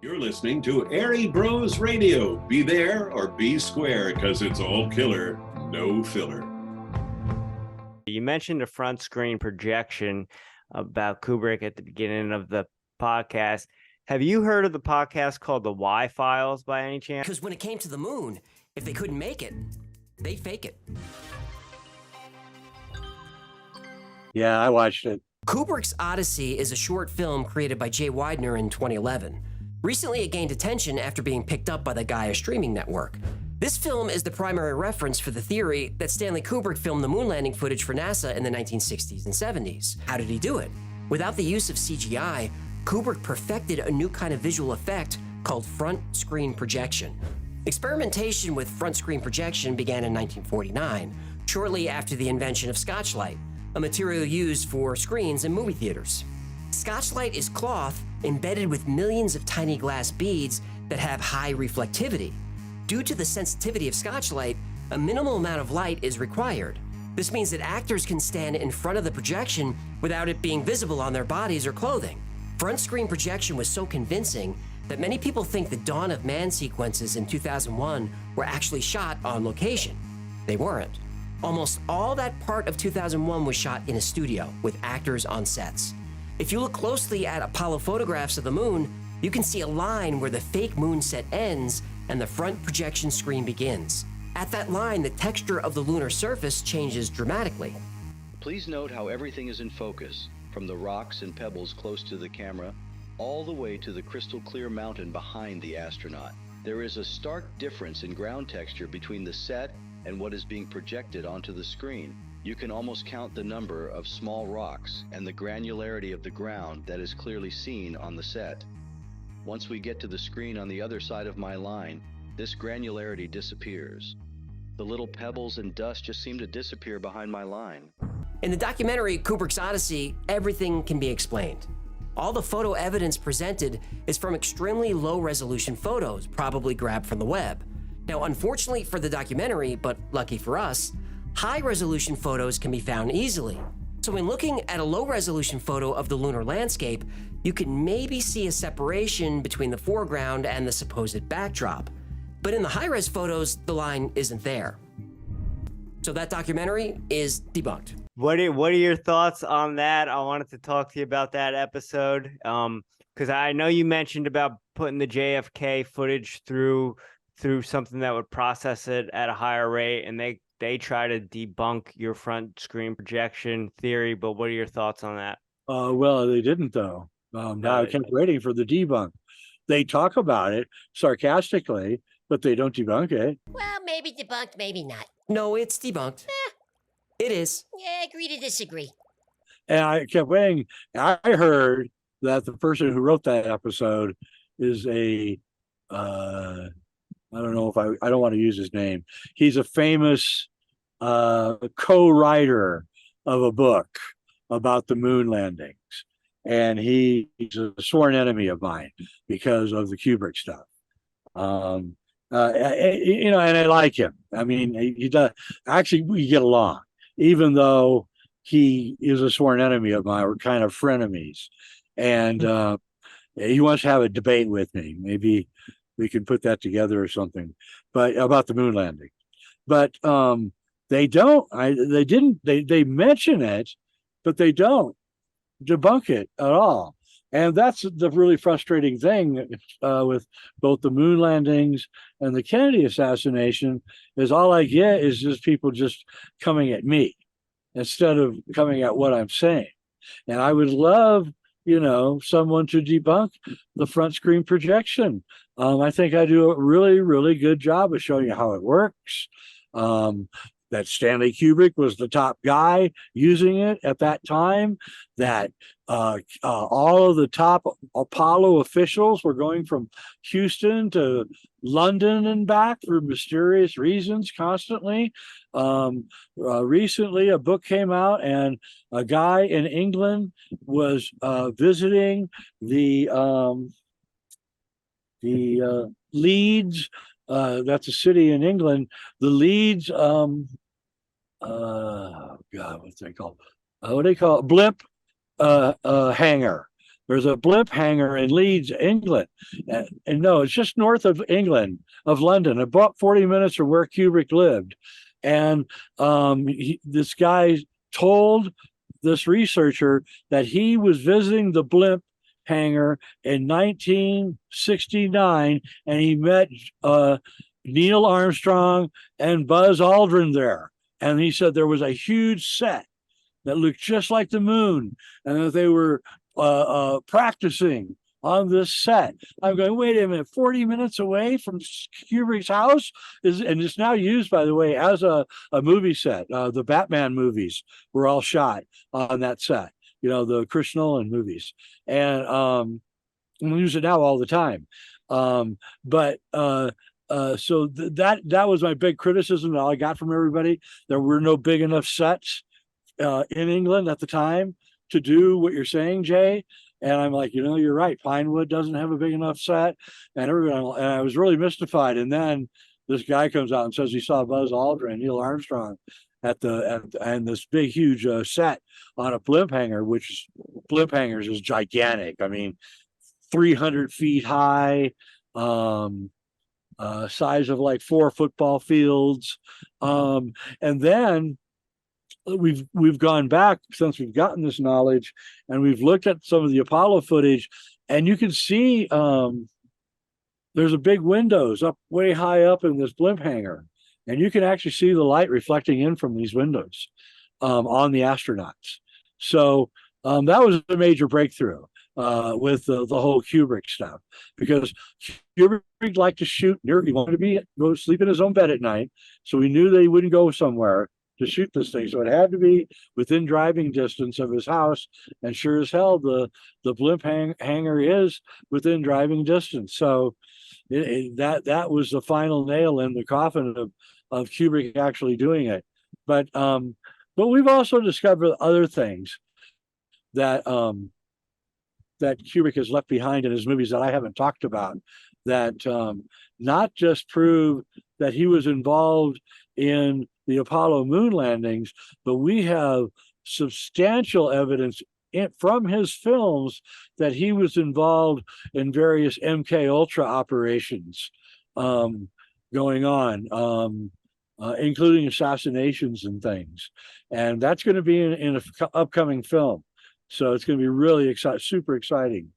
You're listening to Airey Bros Radio. Be there or be square, because it's all killer, no filler. You mentioned a front screen projection about Kubrick at the beginning of the podcast. Have you heard of the podcast called The Y Files by any chance? Because when it came to the moon, if they couldn't make it, they'd fake it. Yeah, I watched it. Kubrick's Odyssey is a short film created by Jay Wediner in 2011. Recently, it gained attention after being picked up by the Gaia streaming network. This film is the primary reference for the theory that Stanley Kubrick filmed the moon landing footage for NASA in the 1960s and 70s. How did he do it? Without the use of CGI, Kubrick perfected a new kind of visual effect called front screen projection. Experimentation with front screen projection began in 1949, shortly after the invention of Scotchlight, a material used for screens in movie theaters. Scotchlight is cloth embedded with millions of tiny glass beads that have high reflectivity. Due to the sensitivity of Scotchlight, a minimal amount of light is required. This means that actors can stand in front of the projection without it being visible on their bodies or clothing. Front screen projection was so convincing that many people think the Dawn of Man sequences in 2001 were actually shot on location. They weren't. Almost all that part of 2001 was shot in a studio with actors on sets. If you look closely at Apollo photographs of the moon, you can see a line where the fake moon set ends and the front projection screen begins. At that line, the texture of the lunar surface changes dramatically. Please note how everything is in focus, from the rocks and pebbles close to the camera, all the way to the crystal clear mountain behind the astronaut. There is a stark difference in ground texture between the set and what is being projected onto the screen. You can almost count the number of small rocks and the granularity of the ground that is clearly seen on the set. Once we get to the screen on the other side of my line, this granularity disappears. The little pebbles and dust just seem to disappear behind my line. In the documentary Kubrick's Odyssey, everything can be explained. All the photo evidence presented is from extremely low-resolution photos, probably grabbed from the web. Now, unfortunately for the documentary, but lucky for us, high-resolution photos can be found easily. So when looking at a low-resolution photo of the lunar landscape, you can maybe see a separation between the foreground and the supposed backdrop. But in the high-res photos, the line isn't there. So that documentary is debunked. What are your thoughts on that? I wanted to talk to you about that episode because I know you mentioned about putting the JFK footage through something that would process it at a higher rate, and they try to debunk your front screen projection theory. But what are your thoughts on that? Well, they didn't, though. Now I kept waiting for the debunk. They talk about it sarcastically, but they don't debunk it. Well, maybe debunked, maybe not. No, it's debunked. It is. Yeah, agree to disagree. And I kept waiting. I heard that the person who wrote that episode is I don't know if I don't want to use his name. He's a famous co-writer of a book about the moon landings. And he's a sworn enemy of mine because of the Kubrick stuff. And I like him. I mean, he does. Actually, we get along, even though he is a sworn enemy of mine. We're kind of frenemies. And he wants to have a debate with me. Maybe we can put that together or something, but about the moon landing. But they don't. They mention it, but they don't debunk it at all. And that's the really frustrating thing with both the moon landings and the Kennedy assassination, is all I get is just people just coming at me instead of coming at what I'm saying. And I would love, someone to debunk the front screen projection. I think I do a really, really good job of showing you how it works. That Stanley Kubrick was the top guy using it at that time, that all of the top Apollo officials were going from Houston to London and back for mysterious reasons constantly. Recently, a book came out, and a guy in England was visiting the Leeds. That's a city in England. The Leeds, what's they called? What do they call it? Blimp hangar. There's a blimp hangar in Leeds, England, and no, it's just north of England, of London, about 40 minutes from where Kubrick lived. And this guy told this researcher that he was visiting the blimp hangar in 1969, and he met Neil Armstrong and Buzz Aldrin there. And he said there was a huge set that looked just like the moon, and that they were practicing on this set. I'm going, wait a minute, 40 minutes away from Kubrick's house? And it's now used, by the way, as a movie set. The Batman movies were all shot on that set, the Chris Nolan movies. And we use it now all the time. So that was my big criticism that I got from everybody. There were no big enough sets in England at the time to do what you're saying, Jay. And I'm like, you're right. Pinewood doesn't have a big enough set, and I was really mystified. And then this guy comes out and says he saw Buzz Aldrin, Neil Armstrong, and this big, huge set on a blimp hangar, which blimp hangars is gigantic. I mean, 300 feet high, size of like 4 football fields, and then we've gone back since we've gotten this knowledge, and we've looked at some of the Apollo footage, and you can see there's a big windows up way high up in this blimp hangar, and you can actually see the light reflecting in from these windows on the astronauts. So that was a major breakthrough with the whole Kubrick stuff, because Kubrick liked to shoot near, he wanted to go sleep in his own bed at night, so we knew that he wouldn't go somewhere to shoot this thing. So it had to be within driving distance of his house, and sure as hell, the blimp hangar is within driving distance. So that was the final nail in the coffin of Kubrick actually doing it. But we've also discovered other things that that Kubrick has left behind in his movies that I haven't talked about, that not just prove that he was involved in the Apollo moon landings, but we have substantial evidence from his films that he was involved in various MK Ultra operations going on, including assassinations and things. And that's going to be in an upcoming film. So it's going to be really super exciting.